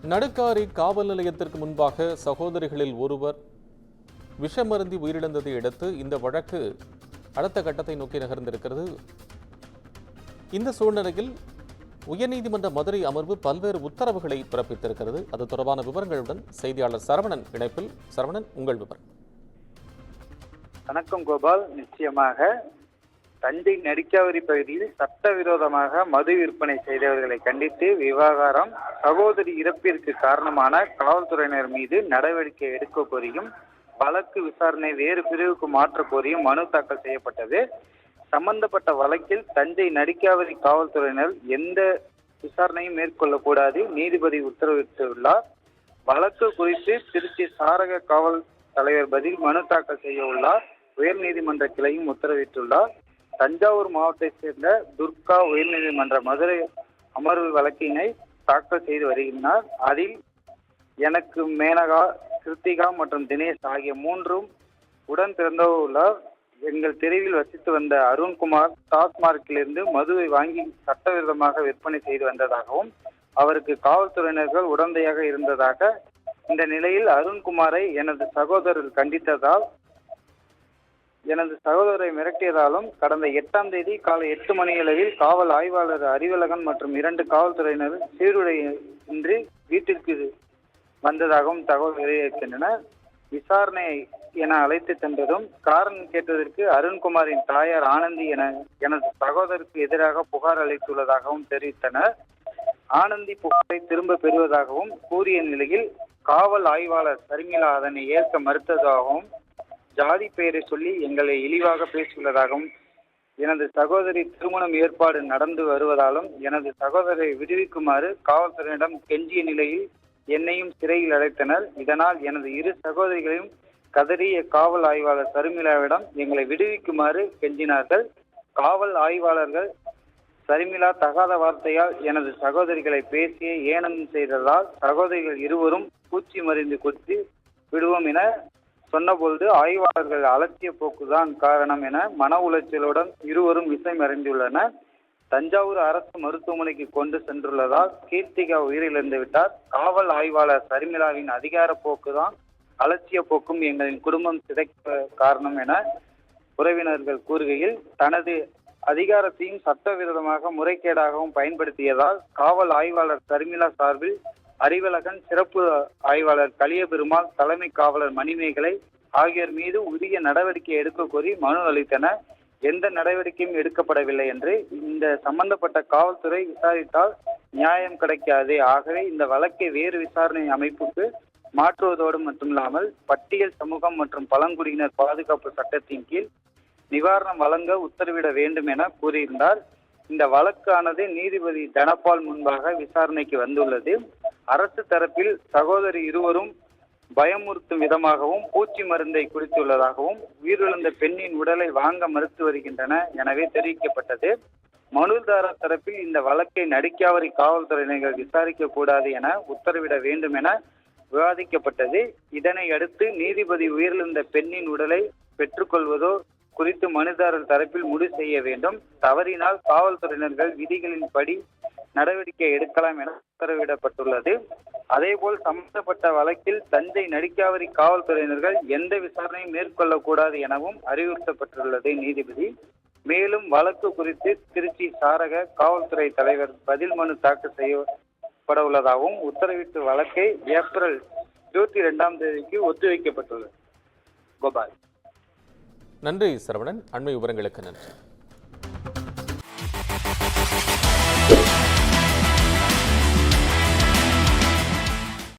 நடுக்காரி காவல் நிலையத்திற்கு முன்பாக சகோதரிகளில் ஒருவர் விஷமருந்தி உயிரிழந்ததை அடுத்து இந்த வழக்கு அடுத்த கட்டத்தை நோக்கி நகர்ந்திருக்கிறது. இந்த சூழ்நிலையில் உயர்நீதிமன்ற மதுரை அமர்வு பல்வேறு உத்தரவுகளை பிறப்பித்திருக்கிறது. அது தொடர்பான விவரங்களுடன் செய்தியாளர் சரவணன் இணைப்பில். சரவணன், உங்கள் விவரம். வணக்கம் கோபால். நிச்சயமாக தஞ்சை நெடுக்காவரி பகுதியில் சட்டவிரோதமாக மது விற்பனை செய்தவர்களை கண்டித்து விவகாரம் சகோதரி இறப்பிற்கு காரணமான காவல்துறையினர் மீது நடவடிக்கை எடுக்க கோரியும் வழக்கு விசாரணை வேறு பிரிவுக்கு மாற்ற கோரியும் மனு தாக்கல் செய்யப்பட்டது. சம்பந்தப்பட்ட வழக்கில் தஞ்சை நெடுக்காவரி காவல்துறையினர் எந்த விசாரணையும் மேற்கொள்ளக்கூடாது நீதிபதி உத்தரவிட்டுள்ளார். வழக்கு குறித்து திருச்சி சாரக காவல் தலைவர் பதில் மனு தாக்கல் செய்ய உள்ளார். உயர்நீதிமன்ற கிளையும் உத்தரவிட்டுள்ளார். தஞ்சாவூர் மாவட்டத்தைச் சேர்ந்த துர்கா உயர்நீதிமன்ற மதுரை அமர்வு வழக்கினை தாக்கல் செய்து வருகின்றனர். அதில் எனக்கு மேனகா, கிருத்திகா மற்றும் தினேஷ் ஆகிய மூன்றும் உடன் பிறந்தவர்களால் எங்கள் தெருவில் வசித்து வந்த அருண்குமார் டாஸ்மார்க்கிலிருந்து மதுவை வாங்கி சட்டவிரோதமாக விற்பனை செய்து வந்ததாகவும் அவருக்கு காவல்துறையினர்கள் உடந்தையாக இருந்ததாக, இந்த நிலையில் அருண்குமாரை எனது சகோதரர் கண்டித்ததால் எனது சகோதரரை மிரட்டியதாலும் கடந்த 8ஆம் தேதி காலை 8 மணியளவில் காவல் ஆய்வாளர் அறிவழகன் மற்றும் 2 காவல்துறையினர் சீருடையின்றி வீட்டிற்கு வந்ததாகவும் தகவல் வெளியிருக்கின்றன. விசாரணை என அழைத்து சென்றதும் காரணம் கேட்டதற்கு அருண்குமாரின் தாயார் ஆனந்தி எனது சகோதரருக்கு எதிராக புகார் அளித்துள்ளதாகவும் தெரிவித்தனர். ஆனந்தி புகாரை திரும்ப பெறுவதாகவும் கூறிய நிலையில் காவல் ஆய்வாளர் சர்மிளா அதனை ஏற்க மறுத்ததாகவும் ஜாதி பெயரை சொல்லி எங்களை இழிவாக பேசியுள்ளதாகவும் எனது சகோதரி திருமணம் ஏற்பாடு நடந்து வருவதாலும் எனது சகோதரரை விடுவிக்குமாறு காவல்துறையிடம் கெஞ்சிய நிலையில் என்னையும் சிறையில் அடைத்தனர். இதனால் எனது இரு சகோதரிகளையும் கதறிய காவல் ஆய்வாளர் சர்மிளாவிடம் எங்களை விடுவிக்குமாறு கெஞ்சினார்கள். காவல் ஆய்வாளர்கள் சர்மிளா தகாத வார்த்தையால் எனது சகோதரிகளை பேசிய ஏளனம் செய்ததால் சகோதரிகள் இருவரும் பூச்சி மருந்து குத்தி விடுவோம் என சொன்னபொழுது ஆய்வாளர்கள் அலட்சிய போக்குதான் காரணம் என மன உளைச்சலுடன் இருவரும் விஷம் அறிந்துள்ளனர். தஞ்சாவூர் அரசு மருத்துவமனைக்கு கொண்டு சென்றுள்ளதால் கீர்த்திகா உயிரிழந்து விட்டார். காவல் ஆய்வாளர் சர்மிளாவின் அதிகார போக்குதான் அலட்சிய போக்கும் எங்களின் குடும்பம் சிதைக்க காரணம் என உறவினர்கள் கூறுகையில், தனது அதிகாரத்தையும் சட்டவிரோதமாக முறைகேடாகவும் பயன்படுத்தியதால் காவல் ஆய்வாளர் சர்மிளா சார்பில் அறிவழகன், சிறப்பு ஆய்வாளர் கலியபெருமாள், தலைமை காவலர் மணிமேகலை ஆகியோர் மீது உரிய நடவடிக்கை எடுக்க கோரி மனு அளித்தனர். எந்த நடவடிக்கையும் எடுக்கப்படவில்லை என்று இந்த சம்பந்தப்பட்ட காவல்துறை விசாரித்தால் நியாயம் கிடைக்காது. ஆகவே இந்த வழக்கை வேறு விசாரணை அமைப்புக்கு மாற்றுவதோடு மட்டுமில்லாமல் பட்டியல் சமூகம் மற்றும் பழங்குடியினர் பாதுகாப்பு சட்டத்தின் கீழ் நிவாரணம் வழங்க உத்தரவிட வேண்டும் என கூறியிருந்தார். இந்த வழக்கானது நீதிபதி தனபால் முன்பாக விசாரணைக்கு வந்துள்ளது. அரசு தரப்பில் சகோதரி இருவரும் பயமுறுத்தும் விதமாகவும் பூச்சி மருந்தை குடித்துள்ளதாகவும் உயிரிழந்த பெண்ணின் உடலை வாங்க மறுத்து வருகின்றன எனவே தெரிவிக்கப்பட்டது. மனுதாரர் தரப்பில் இந்த வழக்கை நடுக்காவரி காவல்துறையினர் விசாரிக்க கூடாது என உத்தரவிட வேண்டும் என விவாதிக்கப்பட்டது. இதனை அடுத்து நீதிபதி உயிரிழந்த பெண்ணின் உடலை பெற்றுக்கொள்வதோ குறித்து மனுதாரர் தரப்பில் முடிவு செய்ய வேண்டும். தவறினால் காவல்துறையினர்கள் விதிகளின்படி நடவடிக்கை எடுக்கலாம் என உத்தரவிடப்பட்டுள்ளது. அதேபோல் சம்பந்தப்பட்ட வழக்கில் தஞ்சை நடுக்காவரி காவல்துறையினர்கள் எந்த விசாரணையும் மேற்கொள்ளக்கூடாது எனவும் அறிவுறுத்தப்பட்டுள்ளது நீதிபதி. மேலும் வழக்கு குறித்து திருச்சி சாரக காவல்துறை தலைவர் பதில் மனு தாக்கல் செய்யப்பட உள்ளதாகவும் உத்தரவிட்டு வழக்கை ஏப்ரல் 22ஆம் தேதிக்கு ஒத்திவைக்கப்பட்டுள்ளது. கோபால். நன்றி சரவணன். அண்மை விவரங்களுக்கு நன்றி.